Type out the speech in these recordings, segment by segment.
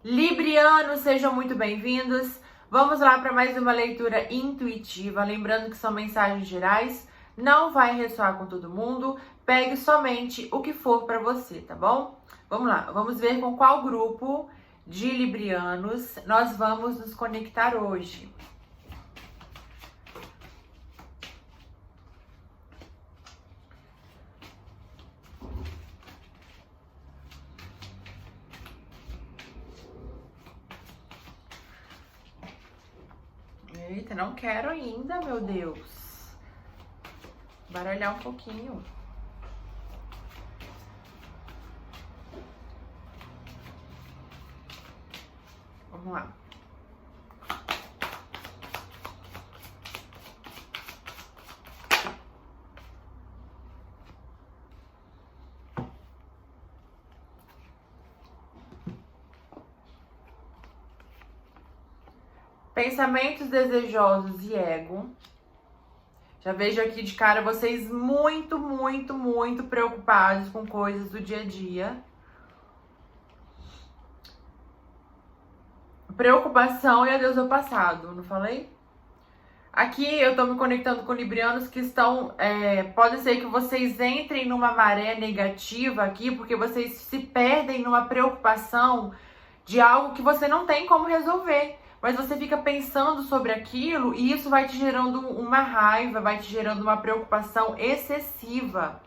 Librianos, sejam muito bem-vindos. Vamos lá para mais uma leitura intuitiva. Lembrando que são mensagens gerais, não vai ressoar com todo mundo. Pegue somente o que for para você, tá bom? Vamos lá, vamos ver com qual grupo de librianos nós vamos nos conectar hoje. Eita, não quero ainda, meu Deus. Baralhar um pouquinho. Vamos lá. Pensamentos desejosos e ego. Já vejo aqui de cara vocês muito preocupados com coisas do dia a dia. Preocupação e adeus ao passado, não falei? Aqui eu tô me conectando com librianos que estão... pode ser que vocês entrem numa maré negativa aqui, porque vocês se perdem numa preocupação de algo que você não tem como resolver. Mas você fica pensando sobre aquilo e isso vai te gerando uma raiva, vai te gerando uma preocupação excessiva.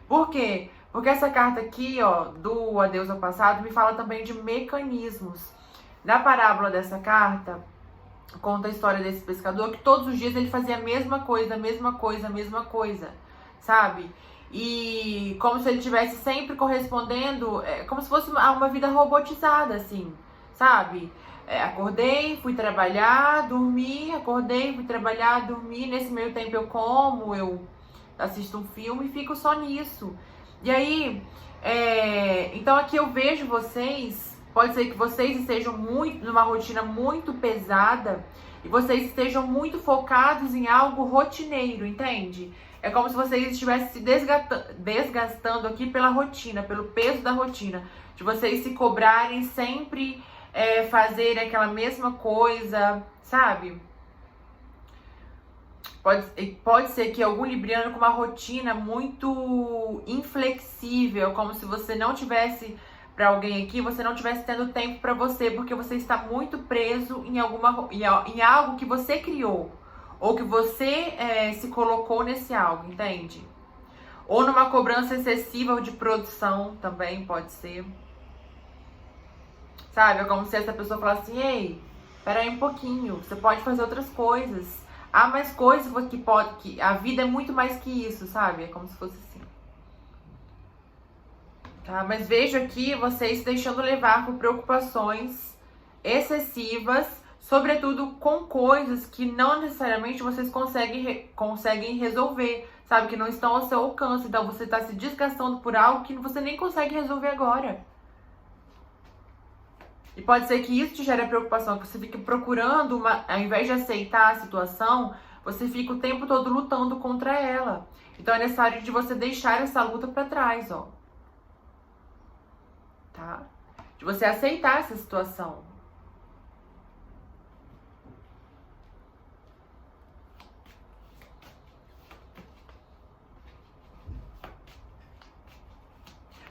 Por quê? Porque essa carta aqui, ó, do adeus ao passado, me fala também de mecanismos. Na parábola dessa carta, conta a história desse pescador que todos os dias ele fazia a mesma coisa, sabe? E como se ele estivesse sempre correspondendo, como se fosse uma vida robotizada, assim, sabe? Acordei, fui trabalhar, dormi, acordei, fui trabalhar, dormi. Nesse meio tempo eu como, eu assisto um filme e fico só nisso. E aí, então aqui eu vejo vocês, pode ser que vocês estejam numa rotina muito pesada e vocês estejam muito focados em algo rotineiro, entende? É como se vocês estivessem se desgastando aqui pela rotina, pelo peso da rotina, de vocês se cobrarem sempre... fazer aquela mesma coisa, sabe? Pode ser que algum libriano com uma rotina muito inflexível, como se você não tivesse, para alguém aqui, você não tivesse tendo tempo para você, porque você está muito preso em algo que você criou, ou que você se colocou nesse algo, entende? Ou numa cobrança excessiva de produção também pode ser. Sabe, é como se essa pessoa falasse assim, ei, peraí um pouquinho, você pode fazer outras coisas. Há mais coisas que a vida é muito mais que isso, sabe? É como se fosse assim. Tá? Mas vejo aqui vocês deixando levar por preocupações excessivas, sobretudo com coisas que não necessariamente vocês conseguem resolver, sabe? Que não estão ao seu alcance. Então você está se desgastando por algo que você nem consegue resolver agora. E pode ser que isso te gere preocupação, que você fique procurando, ao invés de aceitar a situação, você fica o tempo todo lutando contra ela. Então é necessário de você deixar essa luta para trás, ó. Tá? De você aceitar essa situação.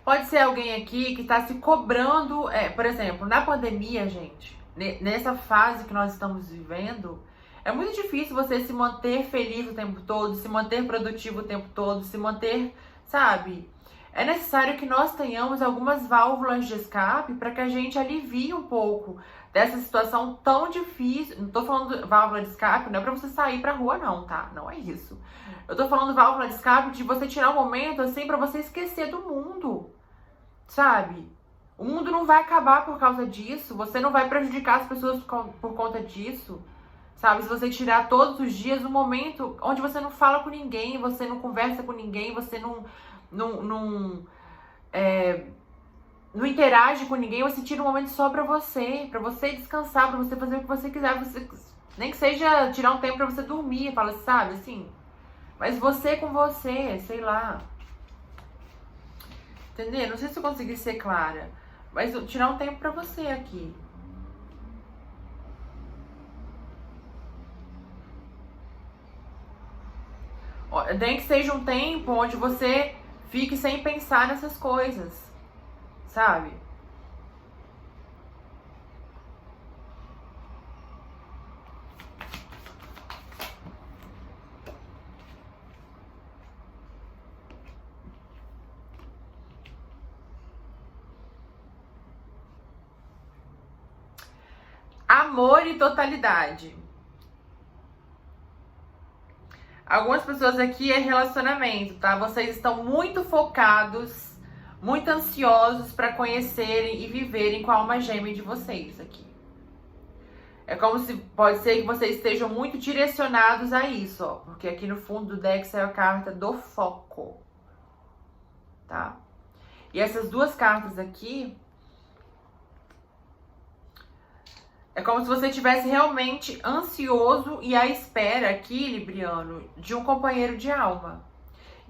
Pode ser alguém aqui que está se cobrando, por exemplo, na pandemia, gente, nessa fase que nós estamos vivendo, é muito difícil você se manter feliz o tempo todo, se manter produtivo o tempo todo, se manter, sabe? É necessário que nós tenhamos algumas válvulas de escape para que a gente alivie um pouco dessa situação tão difícil. Não tô falando de válvula de escape, não é para você sair pra rua não, tá? Não é isso. Eu tô falando válvula de escape de você tirar um momento assim para você esquecer do mundo. Sabe? O mundo não vai acabar por causa disso. Você não vai prejudicar as pessoas por conta disso. Sabe? Se você tirar todos os dias um momento onde você não fala com ninguém, você não conversa com ninguém, você não interage com ninguém, você tira um momento só pra você descansar, pra você fazer o que você quiser. Nem que seja tirar um tempo pra você dormir, fala, sabe? Assim. Mas você com você, sei lá. Entendeu? Não sei se eu consegui ser clara. Mas tirar um tempo pra você aqui. Nem que seja um tempo onde você fique sem pensar nessas coisas, sabe? Amor e totalidade. Algumas pessoas aqui é relacionamento, tá? Vocês estão muito focados, muito ansiosos para conhecerem e viverem com a alma gêmea de vocês aqui. É como se pode ser que vocês estejam muito direcionados a isso, ó. Porque aqui no fundo do deck saiu a carta do foco, tá? E essas duas cartas aqui é como se você estivesse realmente ansioso e à espera aqui, Libriano, de um companheiro de alma.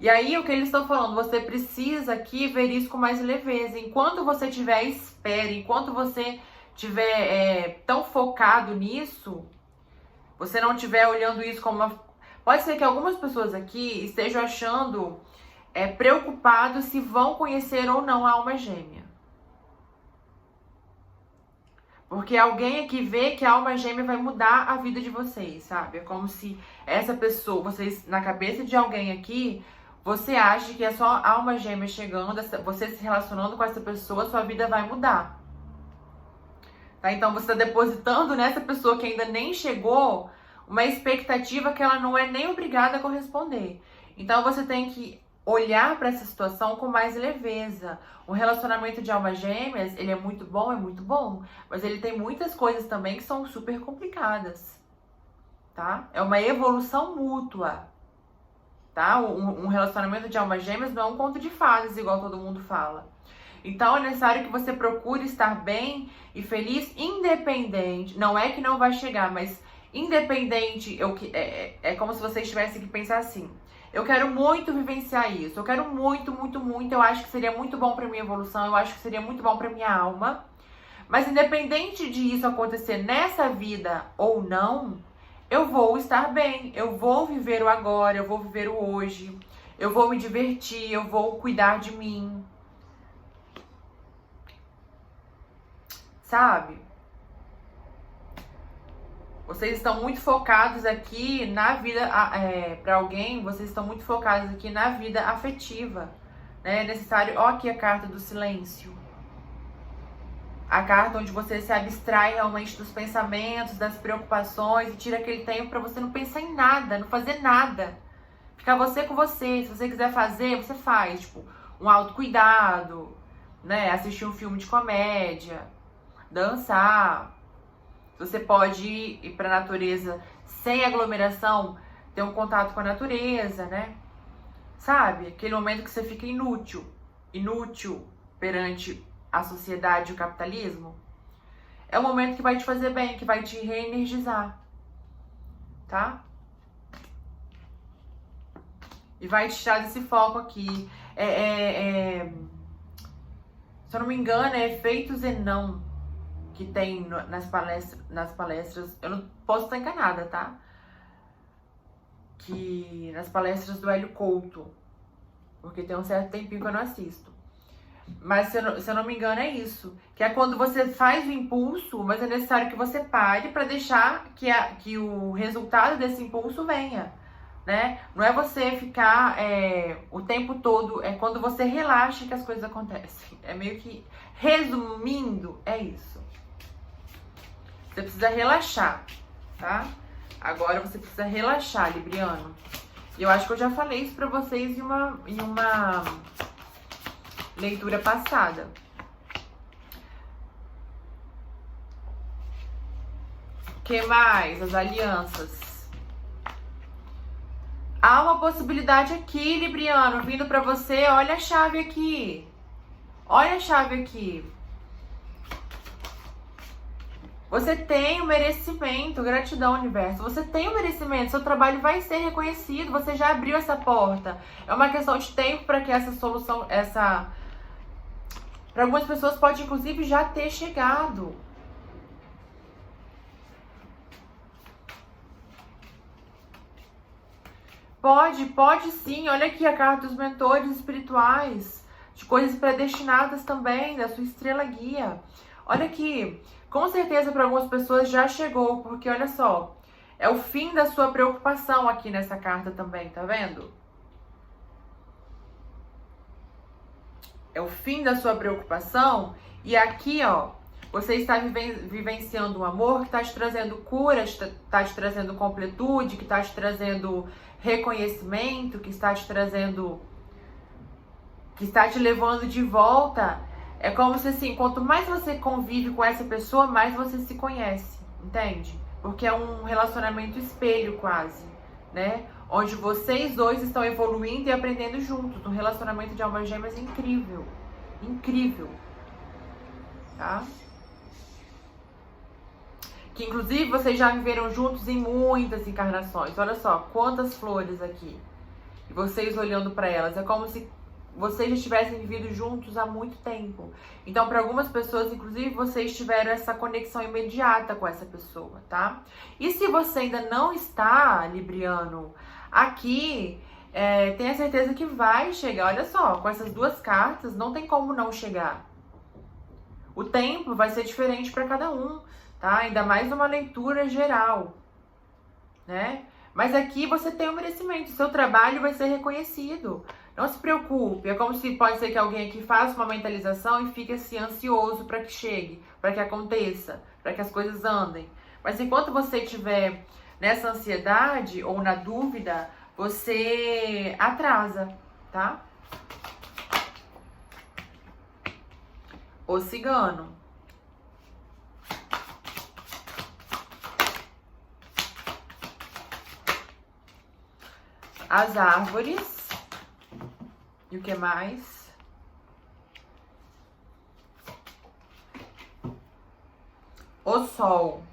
E aí, o que eles estão falando, você precisa aqui ver isso com mais leveza. Enquanto você estiver à espera, enquanto você estiver tão focado nisso, você não estiver olhando isso como uma... Pode ser que algumas pessoas aqui estejam achando, preocupados se vão conhecer ou não a alma gêmea. Porque alguém aqui vê que a alma gêmea vai mudar a vida de vocês, sabe? É como se essa pessoa, vocês, na cabeça de alguém aqui, você acha que é só a alma gêmea chegando, você se relacionando com essa pessoa, sua vida vai mudar. Tá? Então você está depositando nessa pessoa que ainda nem chegou uma expectativa que ela não é nem obrigada a corresponder. Então você tem que olhar para essa situação com mais leveza. O relacionamento de almas gêmeas, ele é muito bom, mas ele tem muitas coisas também que são super complicadas, tá? É uma evolução mútua, tá? Um relacionamento de almas gêmeas não é um conto de fadas, igual todo mundo fala. Então é necessário que você procure estar bem e feliz, independente. Não é que não vai chegar, mas independente, é como se vocês tivessem que pensar assim: eu quero muito vivenciar isso, eu quero muito, eu acho que seria muito bom para minha evolução, eu acho que seria muito bom para minha alma. Mas independente de isso acontecer nessa vida ou não, eu vou estar bem, eu vou viver o agora, eu vou viver o hoje, eu vou me divertir, eu vou cuidar de mim. Sabe? Vocês estão muito focados aqui na vida, para alguém, vocês estão muito focados aqui na vida afetiva, né? É necessário, ó, aqui a carta do silêncio. A carta onde você se abstrai realmente dos pensamentos, das preocupações e tira aquele tempo para você não pensar em nada, não fazer nada. Ficar você com você, se você quiser fazer, você faz, tipo, um autocuidado, né? Assistir um filme de comédia, dançar. Você pode ir para a natureza sem aglomeração, ter um contato com a natureza, né? Sabe? Aquele momento que você fica inútil perante a sociedade e o capitalismo. É um momento que vai te fazer bem, que vai te reenergizar, tá? E vai te tirar desse foco aqui. Se eu não me engano, é efeito Zenão que tem nas palestras, eu não posso estar enganada, tá? Que nas palestras do Hélio Couto, porque tem um certo tempinho que eu não assisto. Mas se eu não me engano é isso, que é quando você faz o impulso, mas é necessário que você pare para deixar que o resultado desse impulso venha, né? Não é você ficar o tempo todo, é quando você relaxa que as coisas acontecem. É meio que, resumindo, é isso. Você precisa relaxar, tá? Agora você precisa relaxar, Libriano. E eu acho que eu já falei isso pra vocês em uma leitura passada. O que mais? As alianças. Há uma possibilidade aqui, Libriano, vindo pra você. Olha a chave aqui. Olha a chave aqui. Você tem o merecimento, gratidão, universo. Você tem o merecimento, seu trabalho vai ser reconhecido, você já abriu essa porta. É uma questão de tempo para que essa solução, para algumas pessoas pode inclusive já ter chegado. Pode sim. Olha aqui a carta dos mentores espirituais, de coisas predestinadas também, da sua estrela guia. Olha aqui, com certeza para algumas pessoas já chegou, porque olha só, é o fim da sua preocupação aqui nessa carta também, tá vendo? É o fim da sua preocupação. E aqui, ó, você está vivenciando um amor que está te trazendo cura, está te trazendo completude, que está te trazendo reconhecimento, que está te trazendo, que está te levando de volta. É como se assim, quanto mais você convive com essa pessoa, mais você se conhece, entende? Porque é um relacionamento espelho quase, né? Onde vocês dois estão evoluindo e aprendendo juntos. Um relacionamento de almas gêmeas incrível. Incrível. Tá? Que inclusive vocês já viveram juntos em muitas encarnações. Olha só, quantas flores aqui. E vocês olhando para elas. É como se vocês já tivessem vivido juntos há muito tempo. Então, para algumas pessoas, inclusive, vocês tiveram essa conexão imediata com essa pessoa, tá? E se você ainda não está, Libriano, aqui, tenha certeza que vai chegar. Olha só, com essas duas cartas, não tem como não chegar. O tempo vai ser diferente para cada um, tá? Ainda mais numa leitura geral, né? Mas aqui você tem um merecimento, seu trabalho vai ser reconhecido. Não se preocupe, é como se pode ser que alguém aqui faça uma mentalização e fique assim ansioso para que chegue, para que aconteça, para que as coisas andem. Mas enquanto você estiver nessa ansiedade ou na dúvida, você atrasa, tá? O cigano. As árvores. E o que mais? O sol.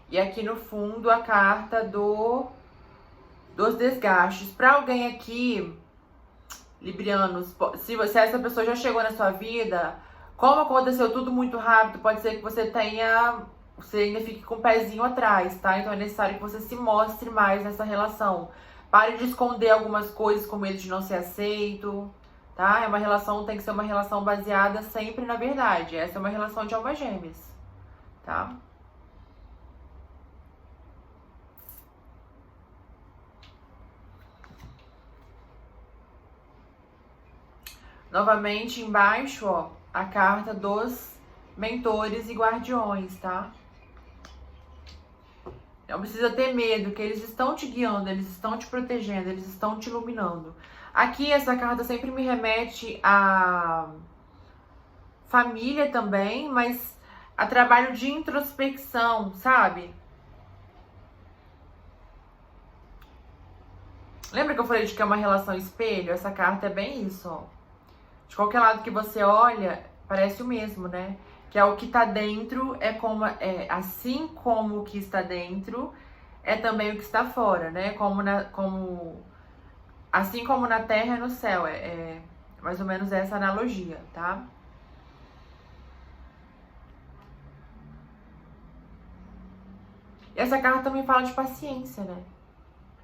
E aqui no fundo a carta dos desgastes. Para alguém aqui, Librianos, se essa pessoa já chegou na sua vida, como aconteceu tudo muito rápido, pode ser que você ainda fique com o pezinho atrás, tá? Então é necessário que você se mostre mais nessa relação. Pare de esconder algumas coisas com medo de não ser aceito, tá? É uma relação, tem que ser uma relação baseada sempre na verdade. Essa é uma relação de almas gêmeas, tá? Novamente embaixo, ó, a carta dos mentores e guardiões, tá? Não precisa ter medo, que eles estão te guiando, eles estão te protegendo, eles estão te iluminando. Aqui essa carta sempre me remete a família também, mas a trabalho de introspecção, sabe? Lembra que eu falei de que é uma relação espelho? Essa carta é bem isso, ó. De qualquer lado que você olha, parece o mesmo, né? Que é o que tá dentro, assim como o que está dentro, é também o que está fora, né? Assim como na terra é no céu, é mais ou menos essa analogia, tá? E essa carta também fala de paciência, né?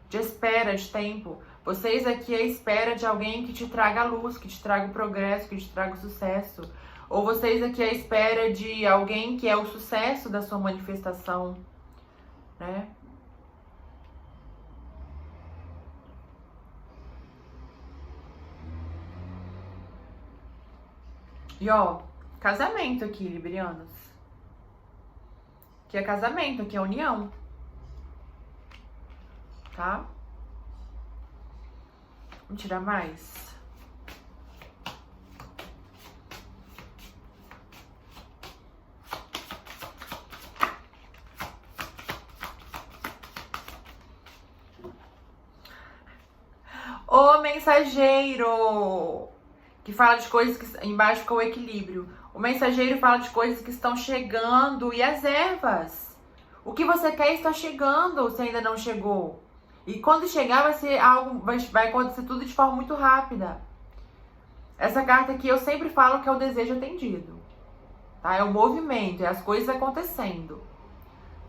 De espera, de tempo. Vocês aqui à espera de alguém que te traga a luz, que te traga o progresso, que te traga o sucesso. Ou vocês aqui à espera de alguém que é o sucesso da sua manifestação, né? E ó, casamento aqui, librianos. Aqui é casamento, aqui é união. Tá? Vamos tirar mais. O mensageiro, que fala de coisas que embaixo fica o equilíbrio. O mensageiro fala de coisas que estão chegando e as ervas. O que você quer está chegando, se ainda não chegou. E quando chegar vai ser algo, vai acontecer tudo de forma muito rápida. Essa carta aqui eu sempre falo que é o desejo atendido, tá? É o movimento, é as coisas acontecendo,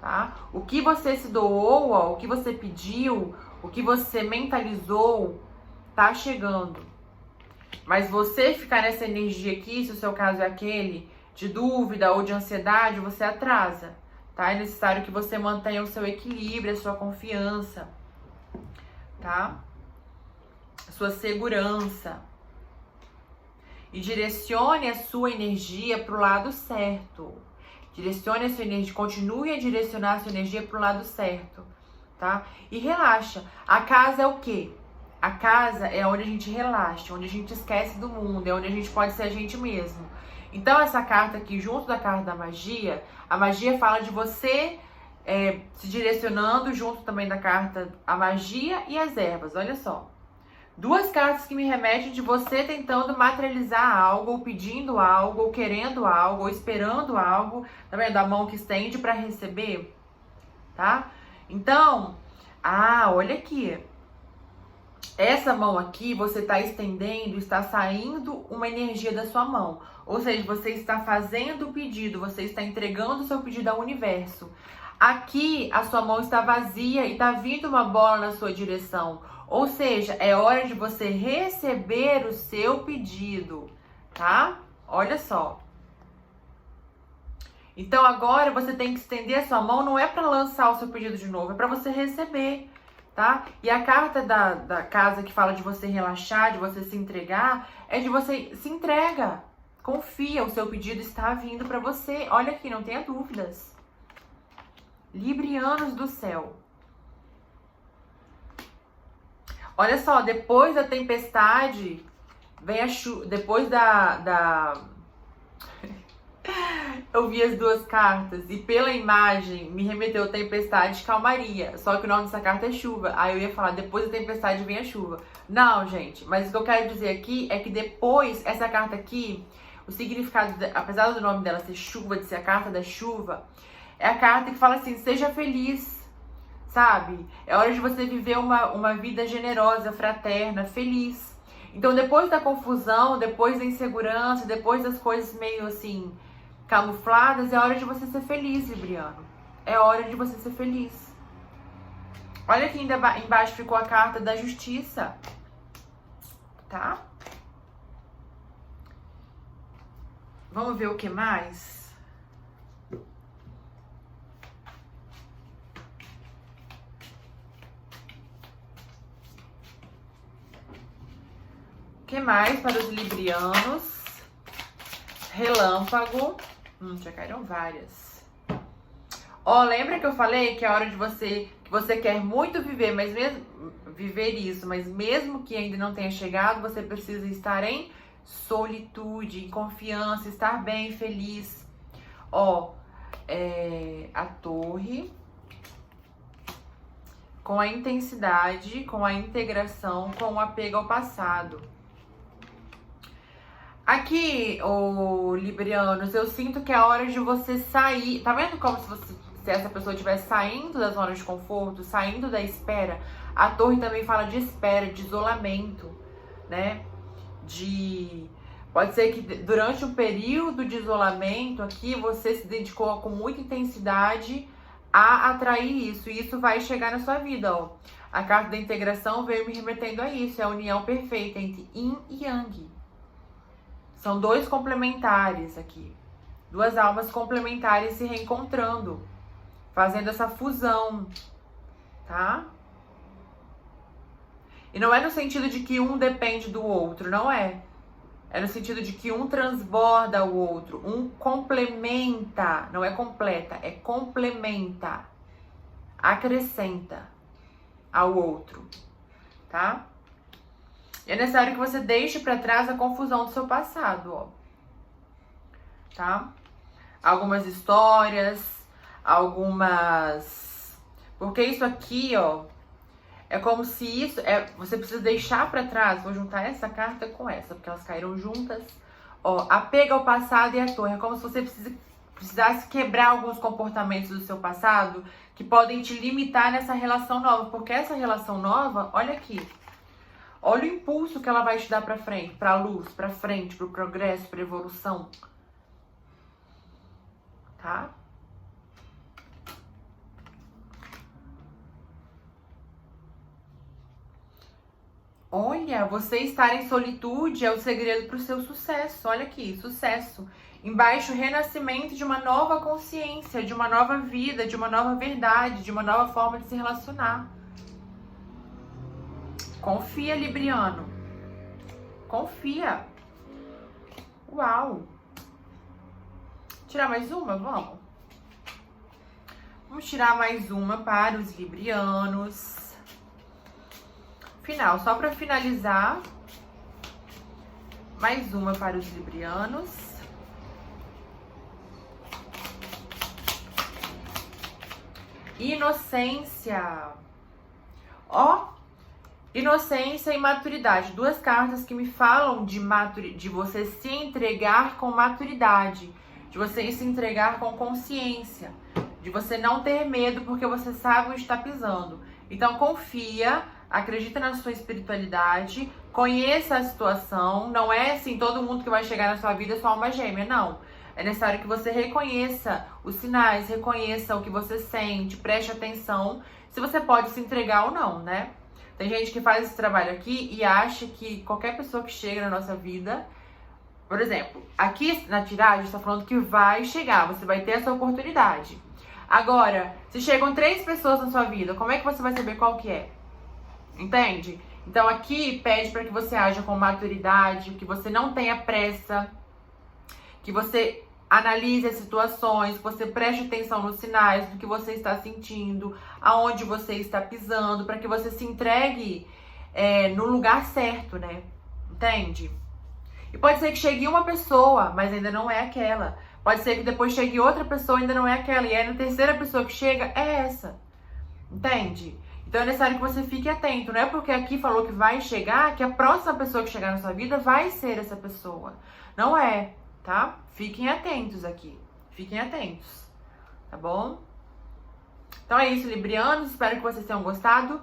tá? O que você se doou, ó, o que você pediu, o que você mentalizou, tá chegando. Mas você ficar nessa energia aqui, se o seu caso é aquele de dúvida ou de ansiedade, você atrasa, tá? É necessário que você mantenha o seu equilíbrio, a sua confiança, tá? A sua segurança. E direcione a sua energia para o lado certo. Direcione a sua energia, continue a direcionar a sua energia para o lado certo, tá? E relaxa. A casa é o quê? A casa é onde a gente relaxa, onde a gente esquece do mundo, é onde a gente pode ser a gente mesmo. Então essa carta aqui, junto da carta da magia, a magia fala de você se direcionando, junto também da carta a magia e as ervas, olha só. Duas cartas que me remetem de você tentando materializar algo, ou pedindo algo, ou querendo algo, ou esperando algo, tá vendo? A mão que estende para receber, tá? Então, olha aqui. Essa mão aqui, você está estendendo, está saindo uma energia da sua mão. Ou seja, você está fazendo o pedido, você está entregando o seu pedido ao universo. Aqui, a sua mão está vazia e está vindo uma bola na sua direção. Ou seja, é hora de você receber o seu pedido, tá? Olha só. Então agora você tem que estender a sua mão, não é para lançar o seu pedido de novo, é para você receber, tá? E a carta da casa que fala de você relaxar, de você se entregar, é de você se entrega. Confia, o seu pedido está vindo para você. Olha aqui, não tenha dúvidas. Librianos do céu. Olha só, depois da tempestade, vem a chuva. Depois Eu vi as duas cartas e pela imagem me remeteu tempestade e calmaria. Só que o nome dessa carta é chuva. Aí eu ia falar, depois da tempestade vem a chuva. Não, gente, mas o que eu quero dizer aqui é que depois, essa carta aqui, o significado, apesar do nome dela ser chuva, de ser a carta da chuva, é a carta que fala assim, seja feliz. Sabe? É hora de você viver uma vida generosa, fraterna, feliz. Então, depois da confusão, depois da insegurança, depois das coisas meio assim, camufladas, é hora de você ser feliz, Libriano. É hora de você ser feliz. Olha aqui embaixo ficou a carta da justiça. Tá? Vamos ver o que mais? O que mais para os librianos? Relâmpago. Já caíram várias. Ó, lembra que eu falei que é hora de que você quer muito viver, mas mesmo viver isso, mas mesmo que ainda não tenha chegado, você precisa estar em solitude, em confiança, estar bem, feliz. Ó, a torre com a intensidade, com a integração, com o apego ao passado. Aqui, librianos, eu sinto que é hora de você sair. Tá vendo como se essa pessoa estivesse saindo da zona de conforto, saindo da espera? A torre também fala de espera, de isolamento, né? Pode ser que durante um período de isolamento aqui, você se dedicou com muita intensidade a atrair isso. E isso vai chegar na sua vida, ó. A carta da integração veio me remetendo a isso. É a união perfeita entre Yin e Yang. São dois complementares aqui. Duas almas complementares se reencontrando. Fazendo essa fusão. Tá? E não é no sentido de que um depende do outro. Não é. É no sentido de que um transborda o outro. Um complementa. Não é completa. É complementa. Acrescenta ao outro. Tá? É necessário que você deixe para trás a confusão do seu passado, ó. Tá? Algumas histórias, porque isso aqui, ó, é como se você precisa deixar para trás. Vou juntar essa carta com essa, porque elas caíram juntas. Ó, apego ao passado e a torre. É como se você precisasse quebrar alguns comportamentos do seu passado que podem te limitar nessa relação nova. Porque essa relação nova, olha aqui. Olha o impulso que ela vai te dar pra frente, pra luz, pra frente, pro progresso, pra evolução. Tá? Olha, você estar em solitude é o segredo para o seu sucesso. Olha aqui, sucesso. Embaixo, renascimento de uma nova consciência, de uma nova vida, de uma nova verdade, de uma nova forma de se relacionar. Confia, Libriano. Confia. Uau. Tirar mais uma? Vamos. Vamos tirar mais uma para os librianos. Final, só para finalizar. Mais uma para os librianos. Inocência. Ó, inocência e maturidade. Duas cartas que me falam de você se entregar com maturidade, de você se entregar com consciência, de você não ter medo porque você sabe onde está pisando. Então confia, acredita na sua espiritualidade, conheça a situação. Não é assim todo mundo que vai chegar na sua vida é só uma gêmea, não. É necessário que você reconheça os sinais, reconheça o que você sente, preste atenção se você pode se entregar ou não, né? Tem gente que faz esse trabalho aqui e acha que qualquer pessoa que chega na nossa vida, por exemplo, aqui na tiragem está falando que vai chegar, você vai ter essa oportunidade. Agora, se chegam 3 pessoas na sua vida, como é que você vai saber qual que é? Entende? Então aqui pede para que você haja com maturidade, que você não tenha pressa, que você analise as situações, que você preste atenção nos sinais do que você está sentindo, aonde você está pisando, para que você se entregue no lugar certo, né? Entende? E pode ser que chegue uma pessoa, mas ainda não é aquela. Pode ser que depois chegue outra pessoa, ainda não é aquela. E aí na terceira pessoa que chega, é essa. Entende? Então é necessário que você fique atento. Não é porque aqui falou que vai chegar, que a próxima pessoa que chegar na sua vida vai ser essa pessoa. Não é, tá? Fiquem atentos aqui. Fiquem atentos. Tá bom? Então é isso, librianos. Espero que vocês tenham gostado.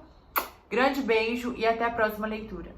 Grande beijo e até a próxima leitura.